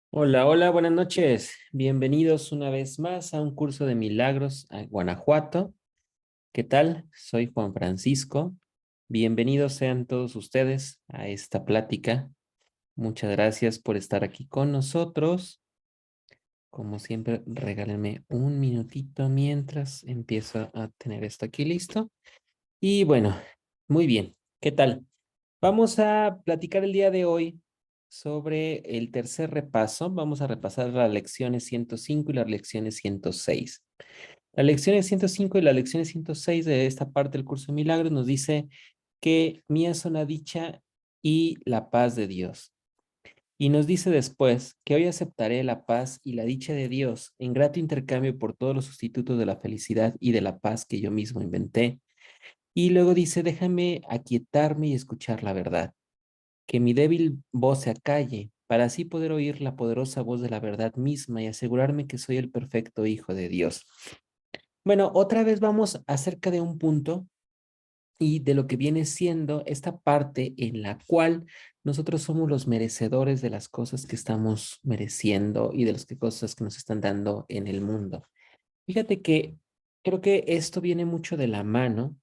Hola, hola, buenas noches. Bienvenidos una vez más a un curso de milagros a Guanajuato. ¿Qué tal? Soy Juan Francisco. Bienvenidos sean todos ustedes a esta plática. Muchas gracias por estar aquí con nosotros. Como siempre, regálenme un minutito mientras empiezo a tener esto aquí listo. Y bueno, muy bien. ¿Qué tal? Vamos a platicar el día de hoy sobre el tercer repaso. Vamos a repasar las lecciones 105 y las lecciones 106. Las lecciones 105 y las lecciones 106 de esta parte del curso de milagros nos dice que mía son la dicha y la paz de Dios. Y nos dice después que hoy aceptaré la paz y la dicha de Dios en grato intercambio por todos los sustitutos de la felicidad y de la paz que yo mismo inventé. Y luego dice, déjame aquietarme y escuchar la verdad, que mi débil voz se acalle, para así poder oír la poderosa voz de la verdad misma y asegurarme que soy el perfecto Hijo de Dios. Bueno, otra vez vamos acerca de un punto y de lo que viene siendo esta parte en la cual nosotros somos los merecedores de las cosas que estamos mereciendo y de las cosas que nos están dando en el mundo. Fíjate que creo que esto viene mucho de la mano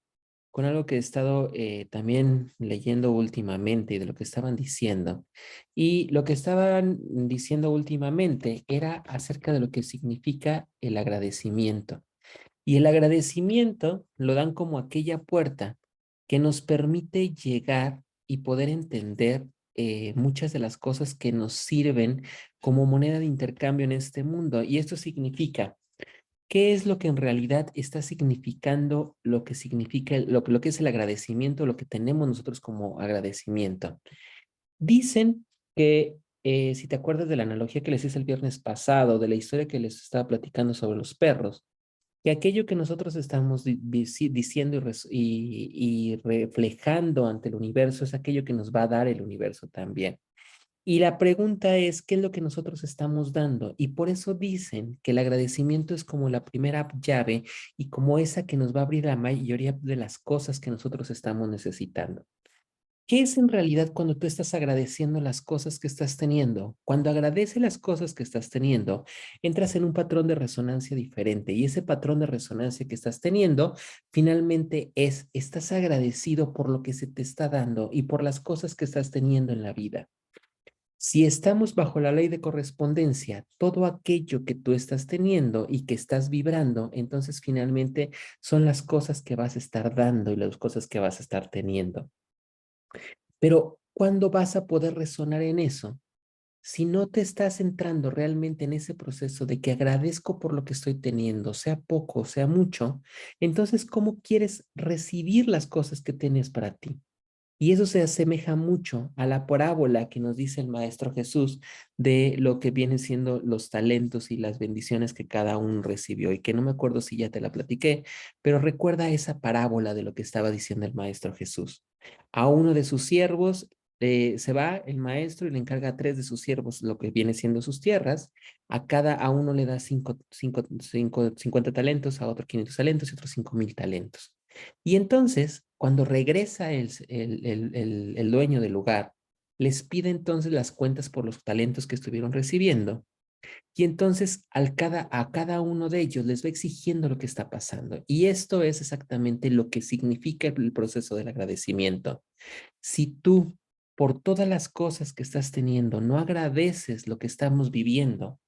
con algo que he estado también leyendo últimamente y de lo que estaban diciendo. Y lo que estaban diciendo últimamente era acerca de lo que significa el agradecimiento. Y el agradecimiento lo dan como aquella puerta que nos permite llegar y poder entender muchas de las cosas que nos sirven como moneda de intercambio en este mundo. Y esto significa, ¿qué es lo que en realidad está significando lo que significa, lo que es el agradecimiento, lo que tenemos nosotros como agradecimiento? Dicen que, si te acuerdas de la analogía que les hice el viernes pasado, de la historia que les estaba platicando sobre los perros, que aquello que nosotros estamos diciendo y reflejando ante el universo es aquello que nos va a dar el universo también. Y la pregunta es, ¿qué es lo que nosotros estamos dando? Y por eso dicen que el agradecimiento es como la primera llave y como esa que nos va a abrir la mayoría de las cosas que nosotros estamos necesitando. ¿Qué es en realidad cuando tú estás agradeciendo las cosas que estás teniendo? Cuando agradeces las cosas que estás teniendo, entras en un patrón de resonancia diferente y ese patrón de resonancia que estás teniendo finalmente es, estás agradecido por lo que se te está dando y por las cosas que estás teniendo en la vida. Si estamos bajo la ley de correspondencia, todo aquello que tú estás teniendo y que estás vibrando, entonces finalmente son las cosas que vas a estar dando y las cosas que vas a estar teniendo. Pero ¿cuándo vas a poder resonar en eso? Si no te estás entrando realmente en ese proceso de que agradezco por lo que estoy teniendo, sea poco, sea mucho, entonces ¿cómo quieres recibir las cosas que tienes para ti? Y eso se asemeja mucho a la parábola que nos dice el Maestro Jesús de lo que vienen siendo los talentos y las bendiciones que cada uno recibió y que no me acuerdo si ya te la platiqué, pero recuerda esa parábola de lo que estaba diciendo el Maestro Jesús. A uno de sus siervos se va el maestro y le encarga a tres de sus siervos lo que viene siendo sus tierras. A uno le da 50 talentos, a otro 500 talentos y otros 5,000 talentos. Y entonces, cuando regresa el dueño del lugar, les pide entonces las cuentas por los talentos que estuvieron recibiendo. Y entonces a cada uno de ellos les va exigiendo lo que está pasando. Y esto es exactamente lo que significa el proceso del agradecimiento. Si tú, por todas las cosas que estás teniendo, no agradeces lo que estamos viviendo,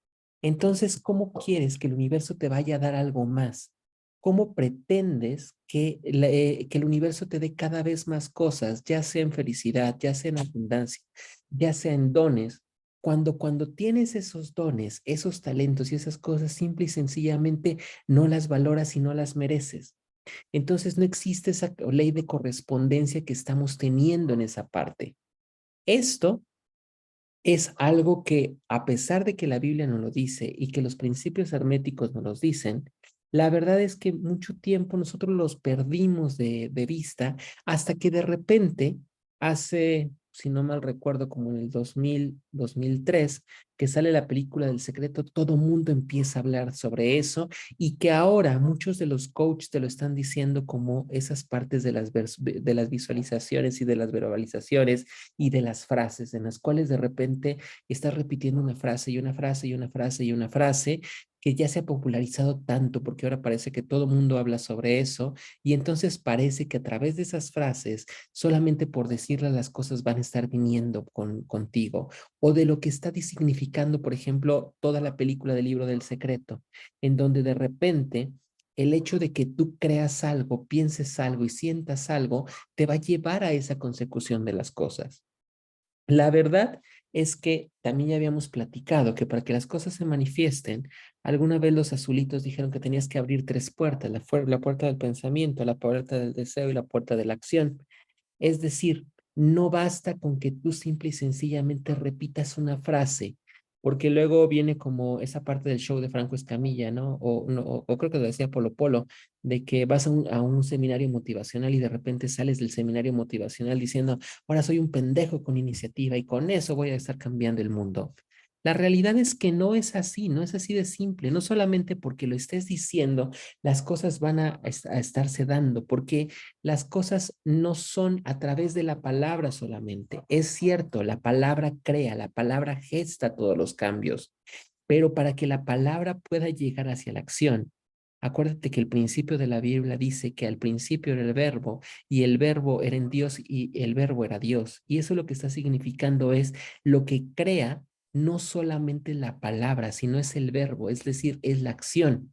entonces, ¿cómo quieres que el universo te vaya a dar algo más? ¿Cómo pretendes que el universo te dé cada vez más cosas, ya sea en felicidad, ya sea en abundancia, ya sea en dones, cuando tienes esos dones, esos talentos y esas cosas, simple y sencillamente no las valoras y no las mereces? Entonces no existe esa ley de correspondencia que estamos teniendo en esa parte. Esto es algo que, a pesar de que la Biblia nos lo dice y que los principios herméticos nos los dicen, la verdad es que mucho tiempo nosotros los perdimos de vista hasta que de repente, hace, si no mal recuerdo, como en el 2003, que sale la película del secreto, todo mundo empieza a hablar sobre eso y que ahora muchos de los coaches te lo están diciendo como esas partes de las visualizaciones y de las verbalizaciones y de las frases, en las cuales de repente estás repitiendo una frase y una frase y una frase y una frase que ya se ha popularizado tanto porque ahora parece que todo mundo habla sobre eso y entonces parece que a través de esas frases, solamente por decirle las cosas van a estar viniendo contigo o de lo que está significando, por ejemplo, toda la película del libro del secreto, en donde de repente el hecho de que tú creas algo, pienses algo y sientas algo, te va a llevar a esa consecución de las cosas. La verdad es que también ya habíamos platicado que para que las cosas se manifiesten, alguna vez los azulitos dijeron que tenías que abrir tres puertas, la puerta del pensamiento, la puerta del deseo y la puerta de la acción. Es decir, no basta con que tú simple y sencillamente repitas una frase, porque luego viene como esa parte del show de Franco Escamilla, ¿no? O creo que lo decía Polo Polo, de que vas a un seminario motivacional y de repente sales del seminario motivacional diciendo, ahora soy un pendejo con iniciativa y con eso voy a estar cambiando el mundo. La realidad es que no es así, no es así de simple, no solamente porque lo estés diciendo, las cosas van a estarse dando, porque las cosas no son a través de la palabra solamente. Es cierto, la palabra crea, la palabra gesta todos los cambios, pero para que la palabra pueda llegar hacia la acción, acuérdate que el principio de la Biblia dice que al principio era el verbo y el verbo era en Dios y el verbo era Dios. Y eso lo que está significando es lo que crea no solamente la palabra, sino es el verbo, es decir, es la acción.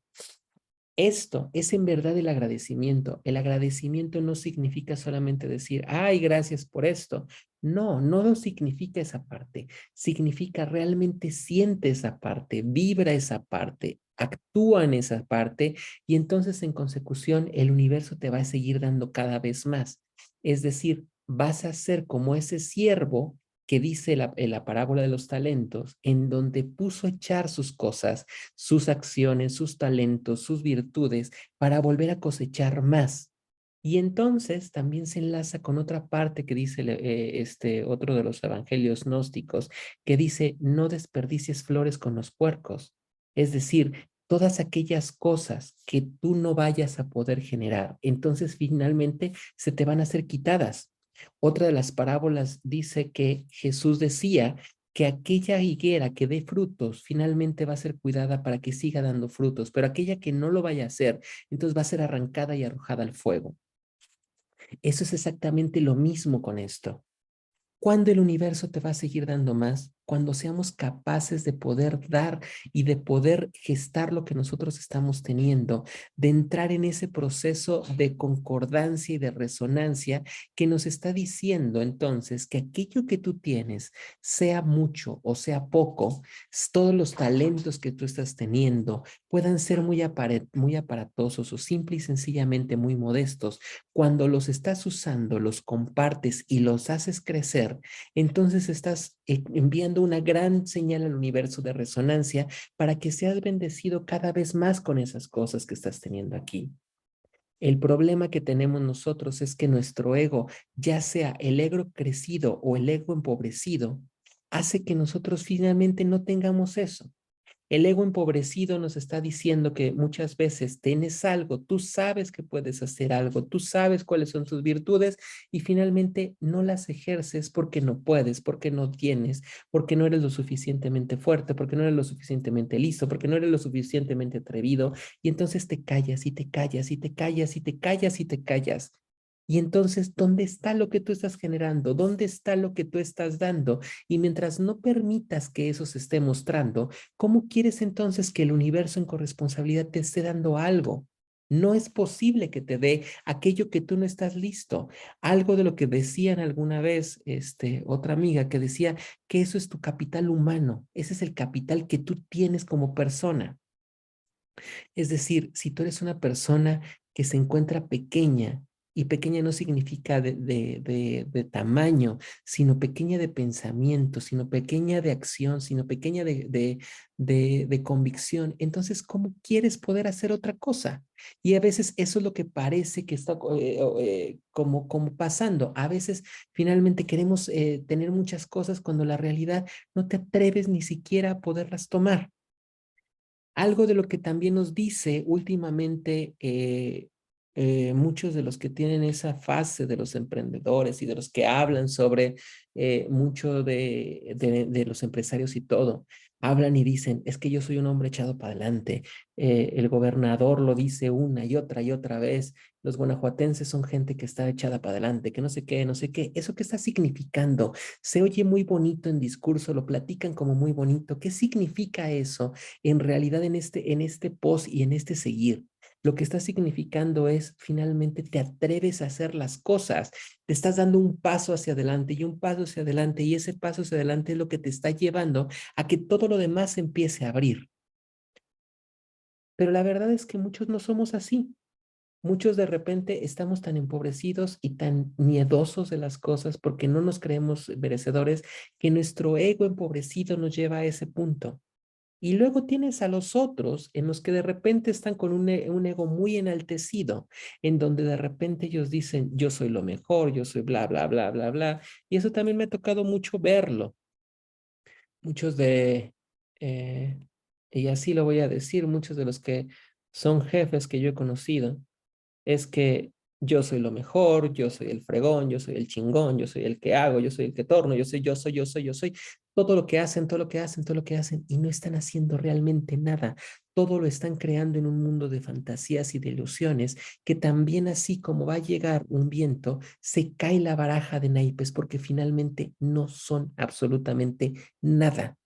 Esto es en verdad el agradecimiento. El agradecimiento no significa solamente decir, ay, gracias por esto. No, no lo significa esa parte. Significa realmente siente esa parte, vibra esa parte, actúa en esa parte y entonces en consecución el universo te va a seguir dando cada vez más. Es decir, vas a ser como ese siervo que dice la parábola de los talentos, en donde puso a echar sus cosas, sus acciones, sus talentos, sus virtudes, para volver a cosechar más. Y entonces también se enlaza con otra parte que dice otro de los evangelios gnósticos, que dice, no desperdicies flores con los puercos. Es decir, todas aquellas cosas que tú no vayas a poder generar, entonces finalmente se te van a ser quitadas. Otra de las parábolas dice que Jesús decía que aquella higuera que dé frutos finalmente va a ser cuidada para que siga dando frutos, pero aquella que no lo vaya a hacer, entonces va a ser arrancada y arrojada al fuego. Eso es exactamente lo mismo con esto. ¿Cuándo el universo te va a seguir dando más? Cuando seamos capaces de poder dar y de poder gestar lo que nosotros estamos teniendo, de entrar en ese proceso de concordancia y de resonancia que nos está diciendo entonces que aquello que tú tienes, sea mucho o sea poco, todos los talentos que tú estás teniendo puedan ser muy aparatosos o simple y sencillamente muy modestos. Cuando los estás usando, los compartes y los haces crecer, entonces estás enviando una gran señal al universo de resonancia para que seas bendecido cada vez más con esas cosas que estás teniendo aquí. El problema que tenemos nosotros es que nuestro ego, ya sea el ego crecido o el ego empobrecido, hace que nosotros finalmente no tengamos eso. El ego empobrecido nos está diciendo que muchas veces tienes algo, tú sabes que puedes hacer algo, tú sabes cuáles son tus virtudes y finalmente no las ejerces porque no puedes, porque no tienes, porque no eres lo suficientemente fuerte, porque no eres lo suficientemente listo, porque no eres lo suficientemente atrevido y entonces te callas y te callas y te callas y te callas y te callas. Y entonces, ¿dónde está lo que tú estás generando? ¿Dónde está lo que tú estás dando? Y mientras no permitas que eso se esté mostrando, ¿cómo quieres entonces que el universo en corresponsabilidad te esté dando algo? No es posible que te dé aquello que tú no estás listo. Algo de lo que decían alguna vez, otra amiga que decía que eso es tu capital humano. Ese es el capital que tú tienes como persona. Es decir, si tú eres una persona que se encuentra pequeña, Y pequeña no significa de tamaño, sino pequeña de pensamiento, sino pequeña de acción, sino pequeña de convicción. Entonces, ¿cómo quieres poder hacer otra cosa? Y a veces eso es lo que parece que está como pasando. A veces finalmente queremos tener muchas cosas cuando la realidad no te atreves ni siquiera a poderlas tomar. Algo de lo que también nos dice últimamente muchos de los que tienen esa fase de los emprendedores y de los que hablan sobre mucho de los empresarios y todo, hablan y dicen, es que yo soy un hombre echado para adelante. El gobernador lo dice una y otra vez. Los guanajuatenses son gente que está echada para adelante, que no sé qué, no sé qué. ¿Eso qué está significando? Se oye muy bonito en discurso, lo platican como muy bonito. ¿Qué significa eso? En realidad en este post y en este seguir, lo que está significando es finalmente te atreves a hacer las cosas, te estás dando un paso hacia adelante y un paso hacia adelante y ese paso hacia adelante es lo que te está llevando a que todo lo demás empiece a abrir. Pero la verdad es que muchos no somos así. Muchos de repente estamos tan empobrecidos y tan miedosos de las cosas porque no nos creemos merecedores que nuestro ego empobrecido nos lleva a ese punto. Y luego tienes a los otros en los que de repente están con un ego muy enaltecido, en donde de repente ellos dicen, yo soy lo mejor, yo soy bla, bla, bla, bla, bla. Y eso también me ha tocado mucho verlo. Muchos eh, y así lo voy a decir, muchos de los que son jefes que yo he conocido, es que yo soy lo mejor, yo soy el fregón, yo soy el chingón, yo soy el que hago, yo soy el que torno, yo soy, todo lo que hacen, todo lo que hacen, todo lo que hacen, y no están haciendo realmente nada. Todo lo están creando en un mundo de fantasías y de ilusiones, que también así como va a llegar un viento, se cae la baraja de naipes porque finalmente no son absolutamente nada.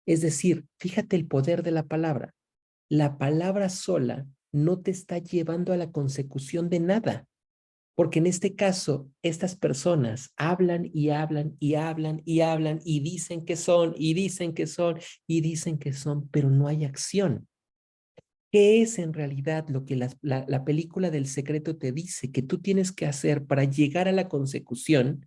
Es decir, fíjate el poder de la palabra. La palabra sola no te está llevando a la consecución de nada, porque en este caso, estas personas hablan y hablan y hablan y hablan y dicen que son y dicen que son y dicen que son, pero no hay acción. ¿Qué es en realidad lo que la película del secreto te dice que tú tienes que hacer para llegar a la consecución?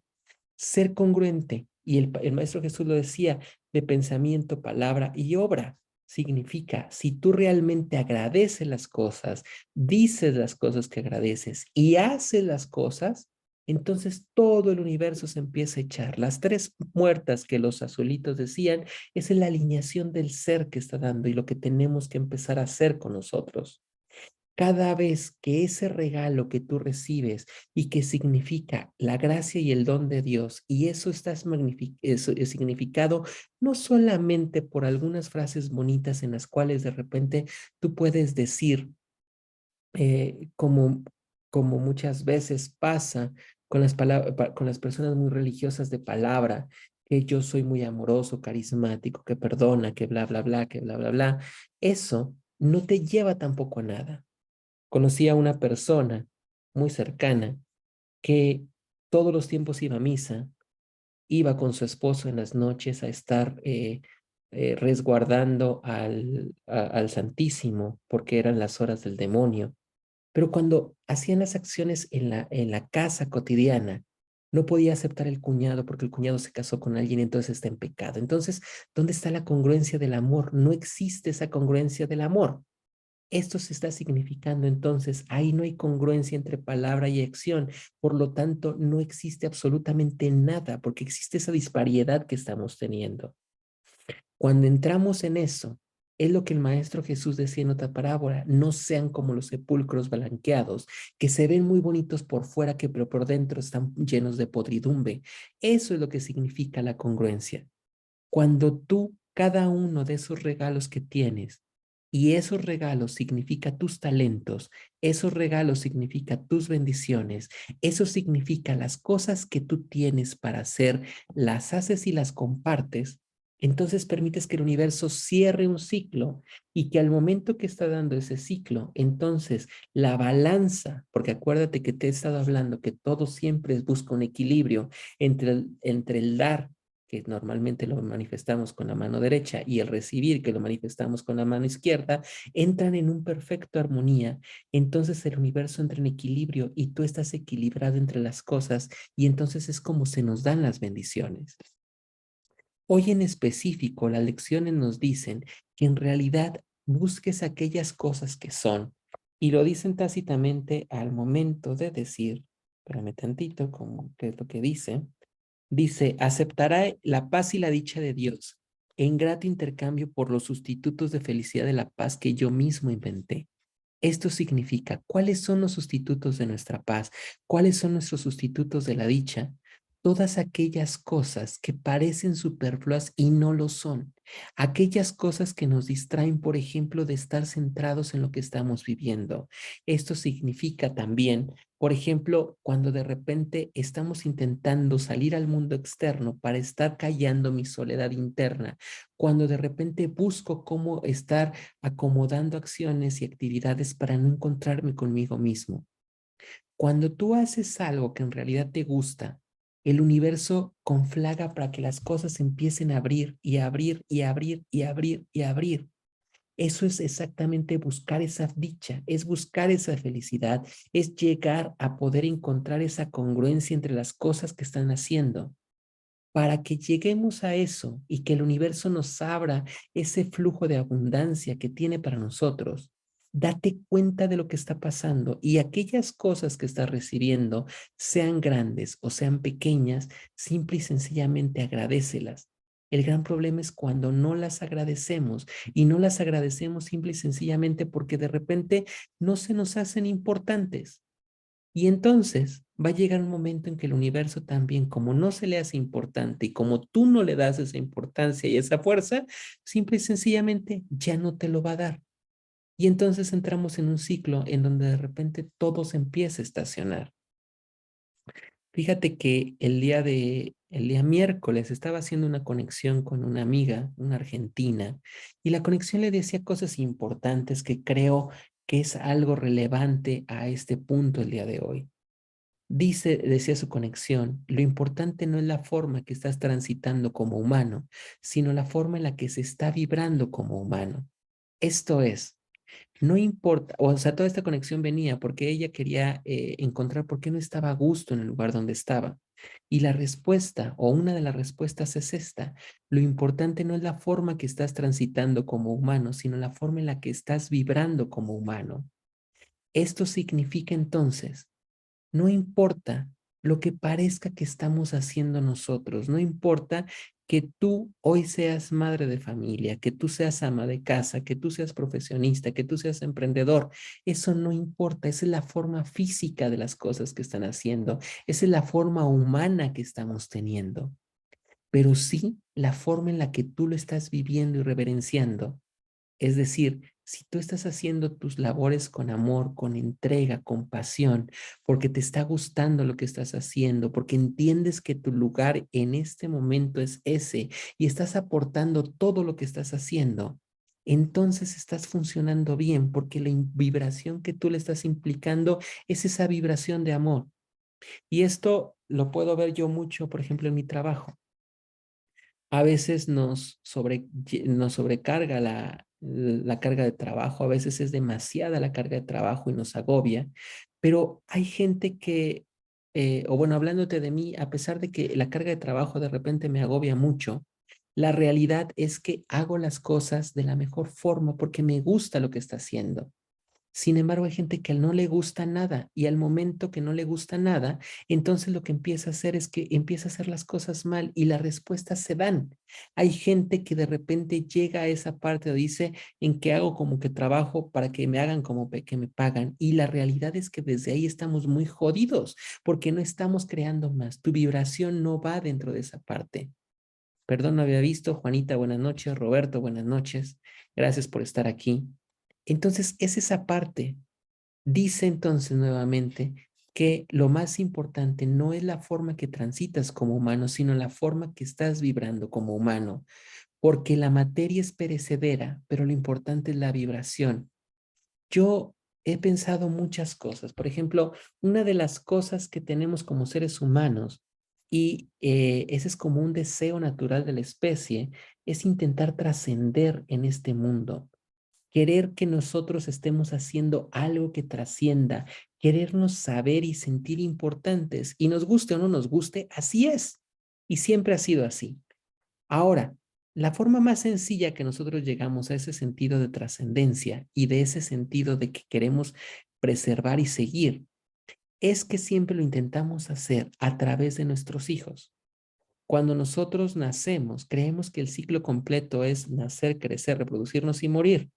Ser congruente. Y el Maestro Jesús lo decía, de pensamiento, palabra y obra. Significa, si tú realmente agradeces las cosas, dices las cosas que agradeces y haces las cosas, entonces todo el universo se empieza a echar. Las tres muertas que los azulitos decían es la alineación del ser que está dando y lo que tenemos que empezar a hacer con nosotros. Cada vez que ese regalo que tú recibes y que significa la gracia y el don de Dios, y eso está eso es significado no solamente por algunas frases bonitas en las cuales de repente tú puedes decir, como muchas veces pasa con con las personas muy religiosas de palabra, que yo soy muy amoroso, carismático, que perdona, que bla, bla, bla, que bla, bla, bla. Eso no te lleva tampoco a nada. Conocí a una persona muy cercana que todos los tiempos iba a misa, iba con su esposo en las noches a estar resguardando al Santísimo porque eran las horas del demonio. Pero cuando hacían las acciones en la casa cotidiana, no podía aceptar el cuñado porque el cuñado se casó con alguien y entonces está en pecado. Entonces, ¿dónde está la congruencia del amor? No existe esa congruencia del amor. Esto se está significando entonces, ahí no hay congruencia entre palabra y acción, por lo tanto no existe absolutamente nada, porque existe esa disparidad que estamos teniendo. Cuando entramos en eso, es lo que el Maestro Jesús decía en otra parábola, no sean como los sepulcros blanqueados, que se ven muy bonitos por fuera, que pero por dentro están llenos de podridumbre. Eso es lo que significa la congruencia. Cuando tú, cada uno de esos regalos que tienes, y esos regalos significa tus talentos, esos regalos significa tus bendiciones, eso significa las cosas que tú tienes para hacer, las haces y las compartes, entonces permites que el universo cierre un ciclo y que al momento que está dando ese ciclo, entonces la balanza, porque acuérdate que te he estado hablando que todo siempre busca un equilibrio entre el dar que normalmente lo manifestamos con la mano derecha, y el recibir, que lo manifestamos con la mano izquierda, entran en un perfecto armonía. Entonces el universo entra en equilibrio y tú estás equilibrado entre las cosas, y entonces es como se nos dan las bendiciones. Hoy en específico, las lecciones nos dicen que en realidad busques aquellas cosas que son, y lo dicen tácitamente al momento de decir, espérame tantito, como que es lo que dice. Dice, aceptará la paz y la dicha de Dios en grato intercambio por los sustitutos de felicidad de la paz que yo mismo inventé. Esto significa, ¿cuáles son los sustitutos de nuestra paz? ¿Cuáles son nuestros sustitutos de la dicha? Todas aquellas cosas que parecen superfluas y no lo son. Aquellas cosas que nos distraen, por ejemplo, de estar centrados en lo que estamos viviendo. Esto significa también, por ejemplo, cuando de repente estamos intentando salir al mundo externo para estar callando mi soledad interna, cuando de repente busco cómo estar acomodando acciones y actividades para no encontrarme conmigo mismo. Cuando tú haces algo que en realidad te gusta, el universo conflaga para que las cosas empiecen a abrir y abrir y abrir y abrir y abrir. Eso es exactamente buscar esa dicha, es buscar esa felicidad, es llegar a poder encontrar esa congruencia entre las cosas que están haciendo. Para que lleguemos a eso y que el universo nos abra ese flujo de abundancia que tiene para nosotros, date cuenta de lo que está pasando, y aquellas cosas que estás recibiendo, sean grandes o sean pequeñas, simple y sencillamente agradécelas. El gran problema es cuando no las agradecemos, y no las agradecemos simple y sencillamente porque de repente no se nos hacen importantes. Y entonces va a llegar un momento en que el universo también, como no se le hace importante y como tú no le das esa importancia y esa fuerza, simple y sencillamente ya no te lo va a dar. Y entonces entramos en un ciclo en donde de repente todo se empieza a estacionar. Fíjate que el día miércoles estaba haciendo una conexión con una amiga, una argentina, y la conexión le decía cosas importantes que creo que es algo relevante a este punto el día de hoy. Decía su conexión, lo importante no es la forma que estás transitando como humano, sino la forma en la que se está vibrando como humano. Esto es, no importa, o sea, toda esta conexión venía porque ella quería encontrar por qué no estaba a gusto en el lugar donde estaba. Y la respuesta, o una de las respuestas es esta: lo importante no es la forma que estás transitando como humano, sino la forma en la que estás vibrando como humano. Esto significa entonces, no importa lo que parezca que estamos haciendo nosotros, no importa que tú hoy seas madre de familia, que tú seas ama de casa, que tú seas profesionista, que tú seas emprendedor. Eso no importa, esa es la forma física de las cosas que están haciendo, esa es la forma humana que estamos teniendo, pero sí la forma en la que tú lo estás viviendo y reverenciando. Es decir, si tú estás haciendo tus labores con amor, con entrega, con pasión, porque te está gustando lo que estás haciendo, porque entiendes que tu lugar en este momento es ese y estás aportando todo lo que estás haciendo, entonces estás funcionando bien, porque la vibración que tú le estás implicando es esa vibración de amor. Y esto lo puedo ver yo mucho, por ejemplo, en mi trabajo. A veces nos sobrecarga la carga de trabajo, a veces es demasiada la carga de trabajo y nos agobia, pero hay gente que, o bueno, hablándote de mí, a pesar de que la carga de trabajo de repente me agobia mucho, la realidad es que hago las cosas de la mejor forma porque me gusta lo que está haciendo. Sin embargo, hay gente que no le gusta nada, y al momento que no le gusta nada, entonces lo que empieza a hacer es que empieza a hacer las cosas mal y las respuestas se dan. Hay gente que de repente llega a esa parte o dice en que hago como que trabajo para que me hagan como que me pagan, y la realidad es que desde ahí estamos muy jodidos porque no estamos creando más. Tu vibración no va dentro de esa parte. Perdón, no había visto. Juanita, buenas noches. Roberto, buenas noches. Gracias por estar aquí. Entonces, es esa parte. Dice entonces nuevamente que lo más importante no es la forma que transitas como humano, sino la forma que estás vibrando como humano, porque la materia es perecedera, pero lo importante es la vibración. Yo he pensado muchas cosas. Por ejemplo, una de las cosas que tenemos como seres humanos Y ese es como un deseo natural de la especie, es intentar trascender en este mundo, querer que nosotros estemos haciendo algo que trascienda, querernos saber y sentir importantes, y nos guste o no nos guste, así es, y siempre ha sido así. Ahora, la forma más sencilla que nosotros llegamos a ese sentido de trascendencia y de ese sentido de que queremos preservar y seguir, es que siempre lo intentamos hacer a través de nuestros hijos. Cuando nosotros nacemos, creemos que el ciclo completo es nacer, crecer, reproducirnos y morir.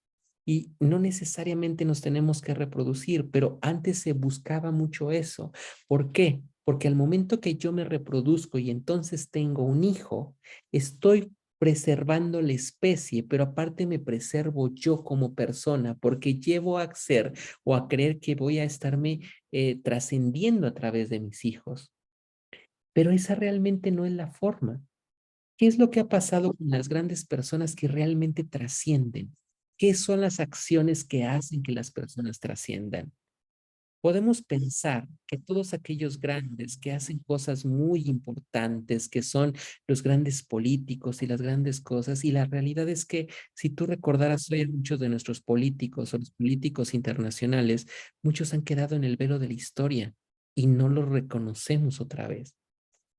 Y no necesariamente nos tenemos que reproducir, pero antes se buscaba mucho eso. ¿Por qué? Porque al momento que yo me reproduzco y entonces tengo un hijo, estoy preservando la especie, pero aparte me preservo yo como persona, porque llevo a ser o a creer que voy a estarme trascendiendo a través de mis hijos. Pero esa realmente no es la forma. ¿Qué es lo que ha pasado con las grandes personas que realmente trascienden? ¿Qué son las acciones que hacen que las personas trasciendan? Podemos pensar que todos aquellos grandes que hacen cosas muy importantes, que son los grandes políticos y las grandes cosas, y la realidad es que si tú recordaras hoy a muchos de nuestros políticos o los políticos internacionales, muchos han quedado en el velo de la historia y no los reconocemos otra vez.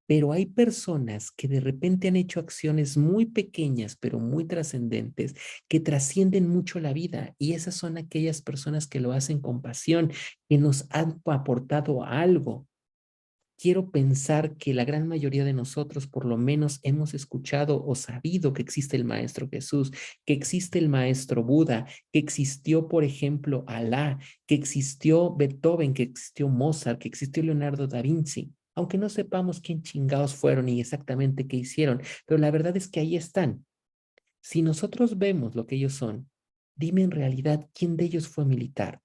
Pero hay personas que de repente han hecho acciones muy pequeñas, pero muy trascendentes, que trascienden mucho la vida. Y esas son aquellas personas que lo hacen con pasión, que nos han aportado algo. Quiero pensar que la gran mayoría de nosotros por lo menos hemos escuchado o sabido que existe el Maestro Jesús, que existe el Maestro Buda, que existió, por ejemplo, Alá, que existió Beethoven, que existió Mozart, que existió Leonardo da Vinci. Aunque no sepamos quién chingados fueron y exactamente qué hicieron, pero la verdad es que ahí están. Si nosotros vemos lo que ellos son, dime en realidad quién de ellos fue militar,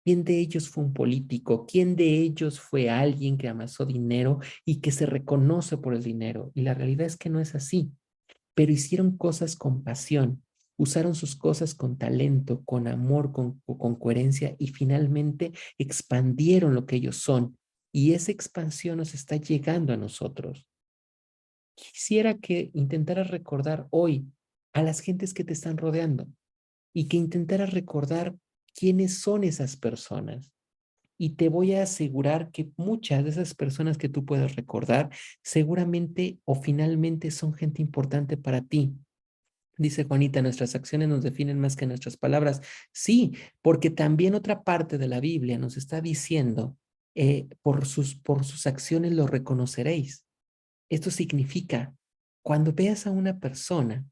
quién de ellos fue un político, quién de ellos fue alguien que amasó dinero y que se reconoce por el dinero. Y la realidad es que no es así, pero hicieron cosas con pasión, usaron sus cosas con talento, con amor, con coherencia y finalmente expandieron lo que ellos son. Y esa expansión nos está llegando a nosotros. Quisiera que intentaras recordar hoy a las gentes que te están rodeando y que intentaras recordar quiénes son esas personas. Y te voy a asegurar que muchas de esas personas que tú puedes recordar seguramente o finalmente son gente importante para ti. Dice Juanita, nuestras acciones nos definen más que nuestras palabras. Sí, porque también otra parte de la Biblia nos está diciendo, por sus acciones lo reconoceréis. Esto significa, cuando veas a una persona,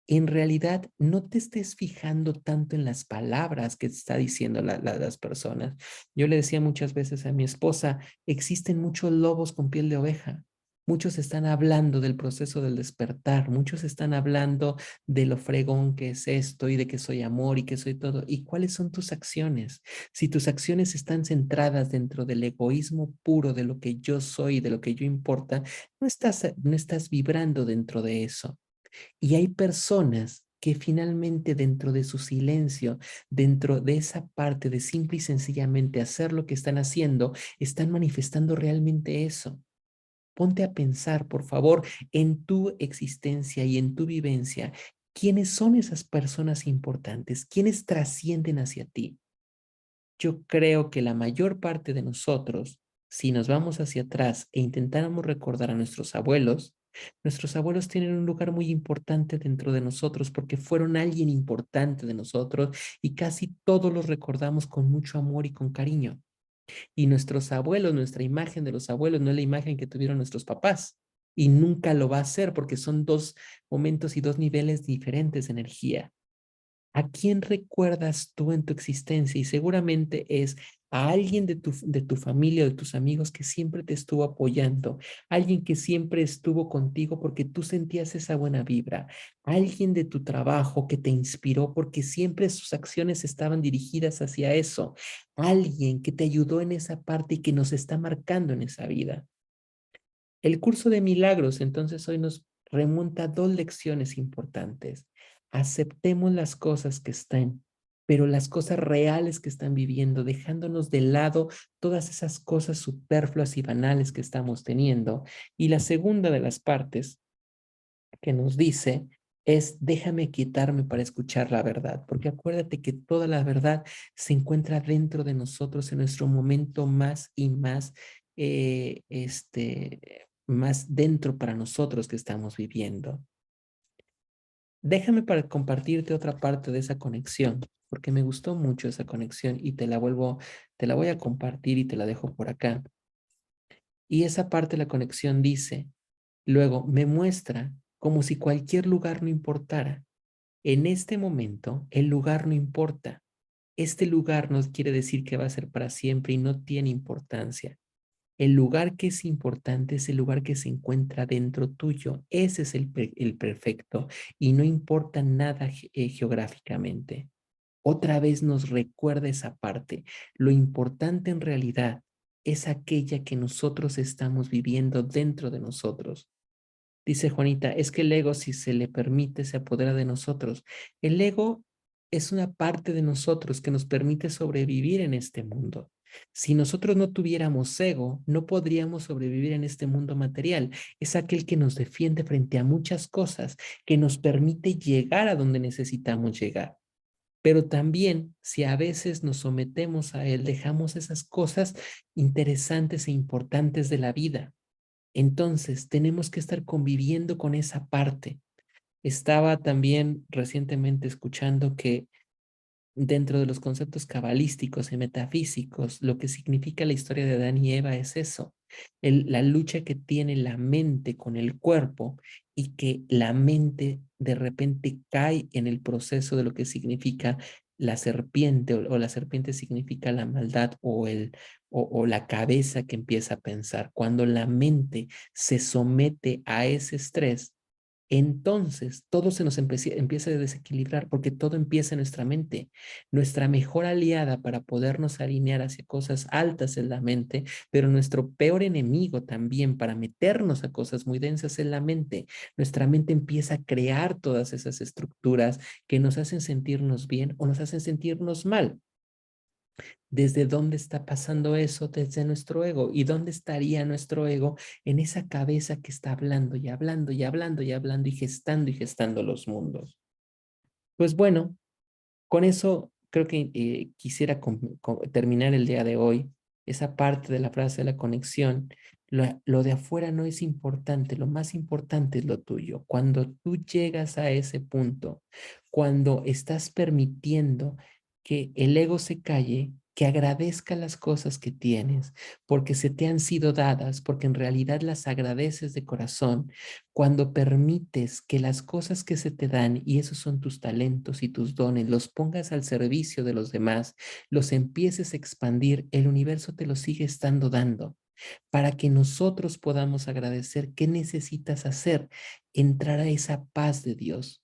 en realidad no te estés fijando tanto en las palabras que te está diciendo las personas. Yo le decía muchas veces a mi esposa, existen muchos lobos con piel de oveja. Muchos están hablando del proceso del despertar, muchos están hablando de lo fregón que es esto y de que soy amor y que soy todo. ¿Y cuáles son tus acciones? Si tus acciones están centradas dentro del egoísmo puro de lo que yo soy, de lo que yo importa, no estás vibrando dentro de eso. Y hay personas que finalmente dentro de su silencio, dentro de esa parte de simple y sencillamente hacer lo que están haciendo, están manifestando realmente eso. Ponte a pensar, por favor, en tu existencia y en tu vivencia, ¿quiénes son esas personas importantes? ¿Quiénes trascienden hacia ti? Yo creo que la mayor parte de nosotros, si nos vamos hacia atrás e intentáramos recordar a nuestros abuelos tienen un lugar muy importante dentro de nosotros porque fueron alguien importante de nosotros y casi todos los recordamos con mucho amor y con cariño. Y nuestros abuelos, nuestra imagen de los abuelos no es la imagen que tuvieron nuestros papás. Y nunca lo va a ser porque son dos momentos y dos niveles diferentes de energía. ¿A quién recuerdas tú en tu existencia? Y seguramente es a alguien de tu familia o de tus amigos que siempre te estuvo apoyando, alguien que siempre estuvo contigo porque tú sentías esa buena vibra, alguien de tu trabajo que te inspiró porque siempre sus acciones estaban dirigidas hacia eso, alguien que te ayudó en esa parte y que nos está marcando en esa vida. El curso de milagros entonces hoy nos remonta a dos lecciones importantes. Aceptemos las cosas que están, pero las cosas reales que están viviendo, dejándonos de lado todas esas cosas superfluas y banales que estamos teniendo. Y la segunda de las partes que nos dice es déjame quitarme para escuchar la verdad, porque acuérdate que toda la verdad se encuentra dentro de nosotros en nuestro momento más y más, más dentro para nosotros que estamos viviendo. Déjame para compartirte otra parte de esa conexión, porque me gustó mucho esa conexión y te la voy a compartir y te la dejo por acá. Y esa parte de la conexión dice, luego me muestra como si cualquier lugar no importara. En este momento, el lugar no importa. Este lugar no quiere decir que va a ser para siempre y no tiene importancia. El lugar que es importante es el lugar que se encuentra dentro tuyo. Ese es el perfecto y no importa nada geográficamente. Otra vez nos recuerda esa parte. Lo importante en realidad es aquella que nosotros estamos viviendo dentro de nosotros. Dice Juanita, es que el ego, si se le permite, se apodera de nosotros. El ego es una parte de nosotros que nos permite sobrevivir en este mundo. Si nosotros no tuviéramos ego, no podríamos sobrevivir en este mundo material. Es aquel que nos defiende frente a muchas cosas, que nos permite llegar a donde necesitamos llegar. Pero también, si a veces nos sometemos a él, dejamos esas cosas interesantes e importantes de la vida. Entonces, tenemos que estar conviviendo con esa parte. Estaba también recientemente escuchando que dentro de los conceptos cabalísticos y metafísicos, lo que significa la historia de Adán y Eva es eso, la lucha que tiene la mente con el cuerpo y que la mente de repente cae en el proceso de lo que significa la serpiente o la serpiente significa la maldad o la cabeza que empieza a pensar. Cuando la mente se somete a ese estrés, entonces todo se nos empieza a desequilibrar porque todo empieza en nuestra mente. Nuestra mejor aliada para podernos alinear hacia cosas altas es la mente, pero nuestro peor enemigo también para meternos a cosas muy densas es la mente. Nuestra mente empieza a crear todas esas estructuras que nos hacen sentirnos bien o nos hacen sentirnos mal. ¿Desde dónde está pasando eso? Desde nuestro ego. ¿Y dónde estaría nuestro ego? En esa cabeza que está hablando y hablando y hablando y hablando y gestando los mundos. Pues bueno, con eso creo que quisiera terminar el día de hoy. Esa parte de la frase de la conexión. Lo de afuera no es importante, lo más importante es lo tuyo. Cuando tú llegas a ese punto, cuando estás permitiendo que el ego se calle, que agradezca las cosas que tienes, porque se te han sido dadas, porque en realidad las agradeces de corazón, cuando permites que las cosas que se te dan, y esos son tus talentos y tus dones, los pongas al servicio de los demás, los empieces a expandir, el universo te los sigue estando dando para que nosotros podamos agradecer. ¿Qué necesitas hacer? Entrar a esa paz de Dios.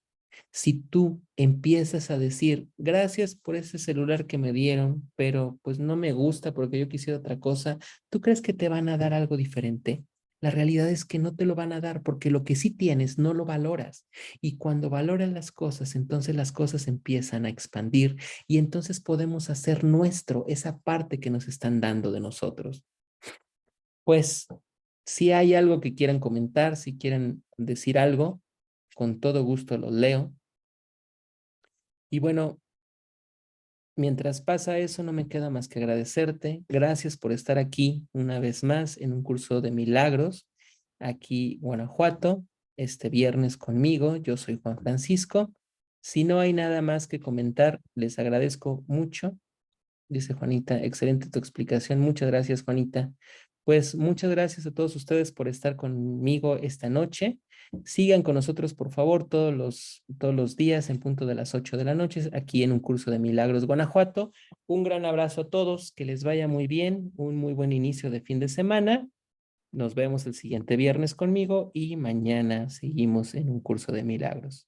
Si tú empiezas a decir, gracias por ese celular que me dieron, pero pues no me gusta porque yo quisiera otra cosa, ¿tú crees que te van a dar algo diferente? La realidad es que no te lo van a dar porque lo que sí tienes no lo valoras. Y cuando valoras las cosas, entonces las cosas empiezan a expandir y entonces podemos hacer nuestro esa parte que nos están dando de nosotros. Pues si hay algo que quieran comentar, si quieren decir algo, con todo gusto los leo. Y bueno, mientras pasa eso, no me queda más que agradecerte. Gracias por estar aquí una vez más en un curso de milagros, aquí Guanajuato, este viernes conmigo. Yo soy Juan Francisco. Si no hay nada más que comentar, les agradezco mucho. Dice Juanita, excelente tu explicación. Muchas gracias, Juanita. Pues muchas gracias a todos ustedes por estar conmigo esta noche. Sigan con nosotros, por favor, todos los días en punto de las 8 de la noche, aquí en un curso de Milagros Guanajuato. Un gran abrazo a todos, que les vaya muy bien, un muy buen inicio de fin de semana. Nos vemos el siguiente viernes conmigo y mañana seguimos en un curso de milagros.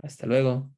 Hasta luego.